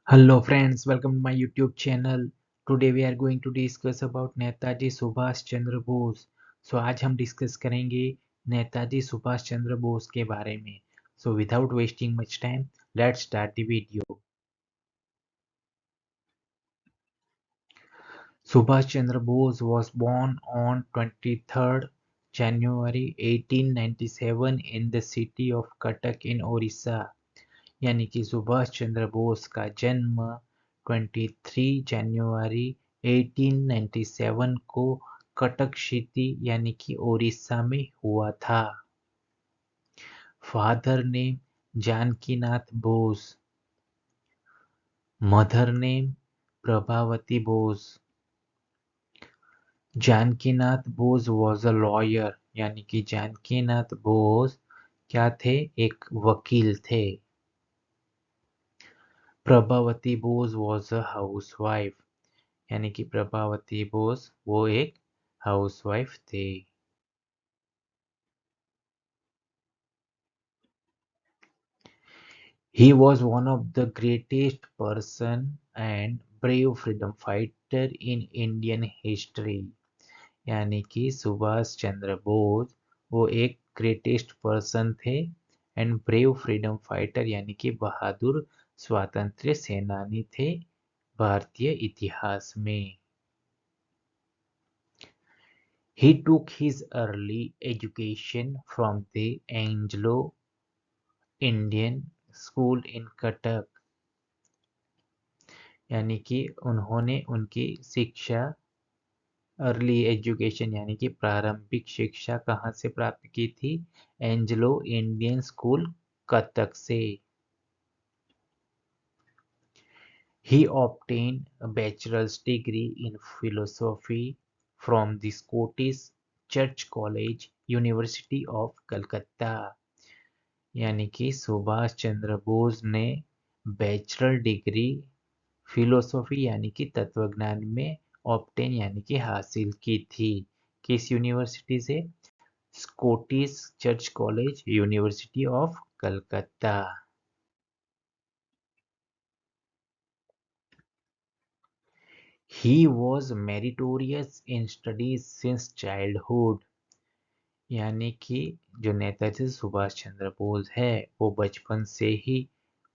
Hello friends, welcome to my YouTube channel. Today we are going to discuss about Netaji Subhash Chandra Bose. आज हम discuss करेंगे नेताजी सुभाष चंद्र बोस के बारे में. Without wasting much time, let's start the video. Subhash Chandra Bose was born on 23rd January 1897 in the city of Cuttack in Orissa. यानी कि सुभाष चंद्र बोस का जन्म 23 जनवरी 1897 को कटक सिटी यानी कि ओडिशा में हुआ था. Father name Janakinath Bose, mother name Prabhavati Bose. Janakinath Bose was a lawyer, यानी कि जानकीनाथ बोस क्या थे? एक वकील थे. Prabhavati Bose was a housewife, यानी कि प्रभावती बोस वो एक हाउसवाइफ थे. He was one of the greatest person and brave freedom fighter in Indian history. यानी कि सुभाष चंद्र बोस वो एक ग्रेटेस्ट पर्सन थे एंड ब्रेव फ्रीडम फाइटर यानी कि बहादुर स्वातंत्र्य सेनानी थे भारतीय इतिहास में. He took his early education from the Anglo-Indian School in Cuttack. यानी कि उन्होंने उनकी शिक्षा अर्ली एजुकेशन यानी कि प्रारंभिक शिक्षा कहाँ से प्राप्त की थी? एंग्लो इंडियन स्कूल कत्तक से. He obtained a bachelor's degree in philosophy from the Scottish Church College, University of Calcutta. यानी कि सुभाष चंद्र बोस ने बैचलर डिग्री फिलोसॉफी यानी कि तत्वज्ञान में ऑब्टेन यानी कि हासिल की थी. किस यूनिवर्सिटी से? Scottish church college, university of Calcutta. He was meritorious in studies since childhood. यानी कि जो नेताजी सुभाष चंद्र बोस है वो बचपन से ही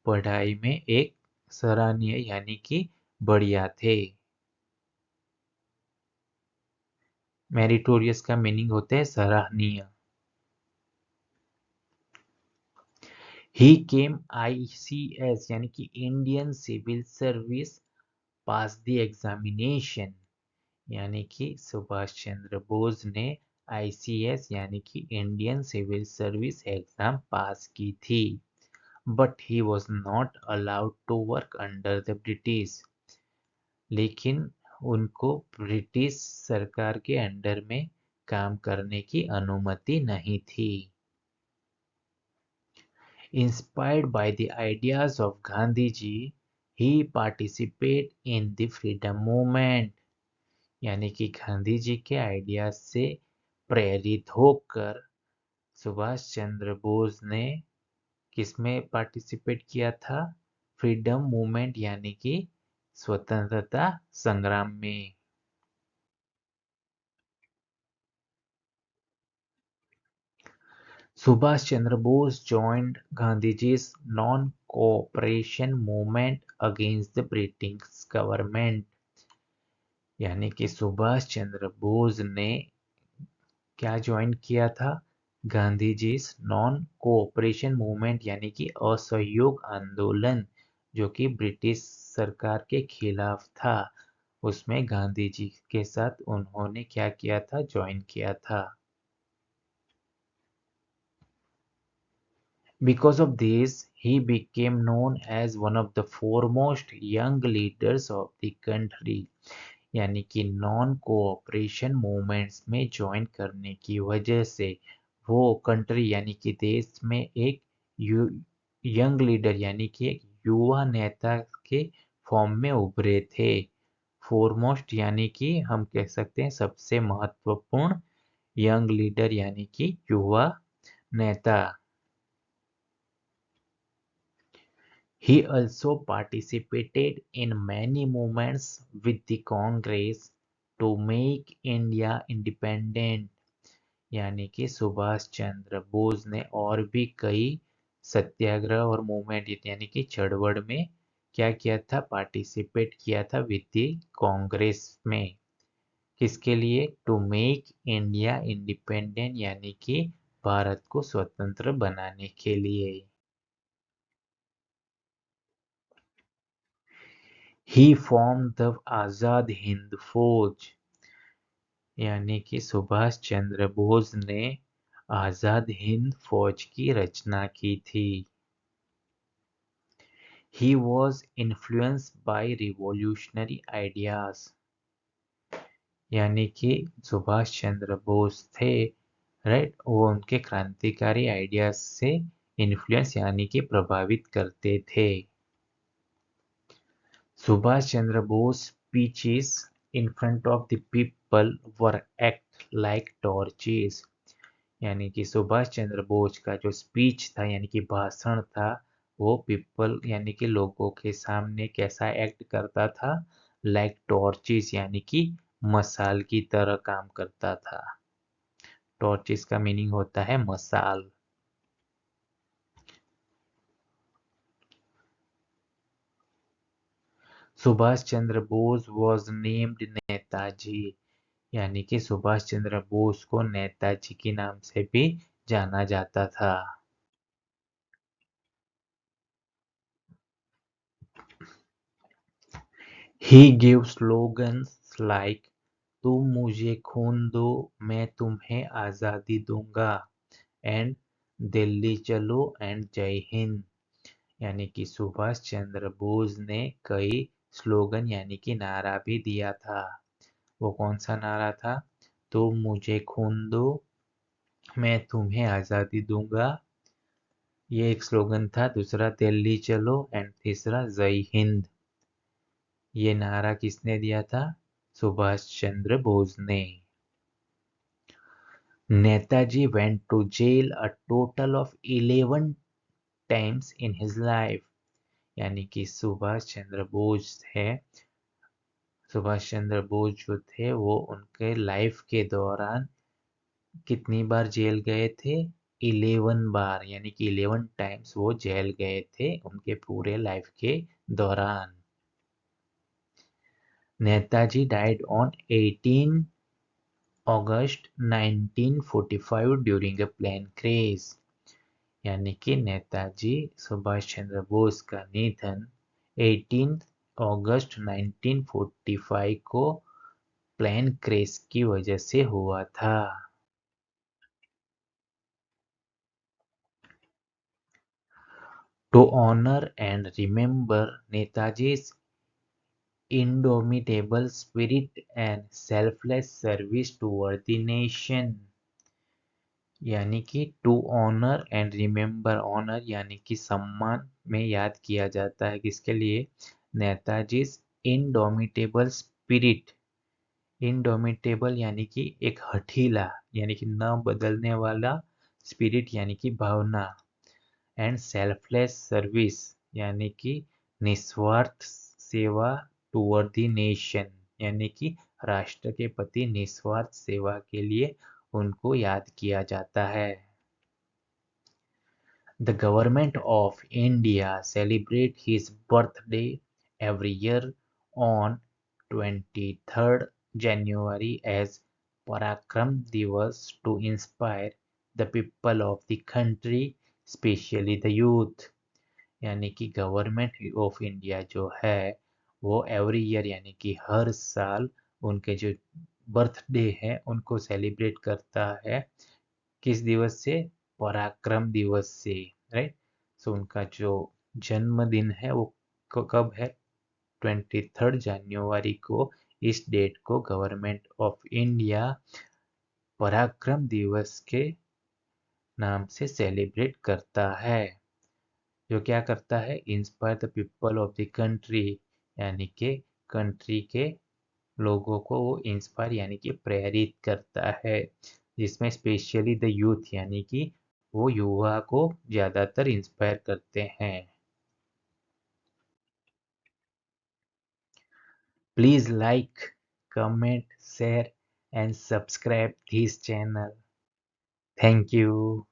पढ़ाई में एक सराहनीय यानी कि बढ़िया थे. मेरिटोरियस का मीनिंग होता है सराहनीय. He came ICS यानी कि Indian civil service pass the examination. यानी कि सुभाष चंद्र बोस ने ICS यानी कि Indian civil service exam pass की थी. But he was not allowed to work under the British. लेकिन उनको ब्रिटिश सरकार के अंडर में काम करने की अनुमति नहीं थी. Inspired by the ideas of Gandhiji, he participated in the freedom movement. यानी कि गांधी जी के आइडियाज से प्रेरित होकर सुभाष चंद्र बोस ने किसमें पार्टिसिपेट किया था? फ्रीडम मूवमेंट यानी कि स्वतंत्रता संग्राम में. Subhash Chandra Bose joined Gandhiji's non-cooperation movement against the British government. यानी कि सुभाष चंद्र बोस ने क्या ज्वाइन किया था? Gandhi ji non cooperation movement यानी कि असहयोग आंदोलन जो कि ब्रिटिश सरकार के खिलाफ था. उसमें गांधी जी के साथ उन्होंने क्या किया था? ज्वाइन किया था. Because of this, he became known as one of the foremost young leaders of the country. यानी कि नॉन कोऑपरेशन मूवमेंट्स में ज्वाइन करने की वजह से वो कंट्री यानी कि देश में एक यंग लीडर यानी कि एक युवा नेता के फॉर्म में उभरे थे. फोरमोस्ट यानी कि हम कह सकते हैं सबसे महत्वपूर्ण, यंग लीडर यानी कि युवा नेता. He also participated in many movements with the Congress to make India independent. यानी कि सुभाष चंद्र बोस ने और भी कई सत्याग्रह और मूवमेंट यानी कि चळवळ में क्या किया था, पार्टिसिपेट किया था विद द कांग्रेस में। किसके लिए? टू मेक इंडिया इंडिपेंडेंट यानी कि भारत को स्वतंत्र बनाने के लिए। ही फॉर्म द आजाद हिंद फौज यानी कि सुभाष चंद्र बोस ने आजाद हिंद फौज की रचना की थी। He was influenced by revolutionary ideas यानी कि सुभाष चंद्र बोस थे, राइट, वो उनके क्रांतिकारी आइडियाज से इन्फ्लुएंस यानी कि प्रभावित करते थे। Subhash Chandra Bose speeches in front of the people were act like torches यानी कि सुभाष चंद्र बोस का जो स्पीच था यानी कि भाषण था, वो पीपल यानी कि लोगों के सामने कैसा एक्ट करता था, लाइक टॉर्चेस यानी कि मसाल की तरह काम करता था। टॉर्चेस का मीनिंग होता है मसाल। सुभाष चंद्र बोस वॉज नेम्ड नेताजी यानी कि सुभाष चंद्र बोस को नेताजी के नाम से भी जाना जाता था। He gave slogans like तुम मुझे खून दो मैं तुम्हें आजादी दूंगा एंड दिल्ली चलो एंड जय हिंद यानी कि सुभाष चंद्र बोस ने कई स्लोगन यानी कि नारा भी दिया था। वो कौन सा नारा था? तुम मुझे खून दो मैं तुम्हें आजादी दूंगा, ये एक स्लोगन था। दूसरा दिल्ली चलो एंड तीसरा जय हिंद। ये नारा किसने दिया था? सुभाष चंद्र बोस ने। Netaji went to jail a total of 11 times in his life यानी कि सुभाष चंद्र बोस जो थे वो उनके लाइफ के दौरान कितनी बार जेल गए थे? 11 बार यानी कि 11 टाइम्स वो जेल गए थे उनके पूरे लाइफ के दौरान। Netaji died on 18 August 1945 during a plane crash यानी कि नेताजी सुभाष चंद्र बोस का निधन 18 अगस्त 1945 को प्लेन क्रैश की वजह से हुआ था। To honor and remember Netaji's indomitable spirit and selfless service toward the nation यानी कि to honour and remember, honour यानी कि सम्मान में याद किया जाता है किसके लिए? Netaji indomitable spirit. इनडोमिटेबल यानी कि एक हठीला यानी कि न बदलने वाला, स्पिरिट यानी कि भावना, एंड सेल्फलेस सर्विस यानी कि निस्वार्थ सेवा टूवर्ड द नेशन यानी कि राष्ट्र के प्रति निस्वार्थ सेवा के लिए उनको याद किया जाता है। The government of India celebrates his birthday every year on 23rd January as Parakram Divas to inspire the people of the country, especially the youth। यानी कि गवर्नमेंट ऑफ इंडिया जो है वो एवरी ईयर यानी कि हर साल उनके जो बर्थडे है उनको सेलिब्रेट करता है। किस दिवस से? पराक्रम दिवस से, राइट। सो उनका जो जन्मदिन है वो कब है? 23 जनवरी को। इस डेट को गवर्नमेंट ऑफ इंडिया पराक्रम दिवस के नाम से सेलिब्रेट करता है। जो क्या करता है? Inspire the people of the country यानी कि कंट्री के लोगों को वो इंस्पायर यानी कि प्रेरित करता है, जिसमें स्पेशली द यूथ यानी कि वो युवा को ज़्यादातर इंस्पायर करते हैं। Please like, comment, share and subscribe this channel. Thank you.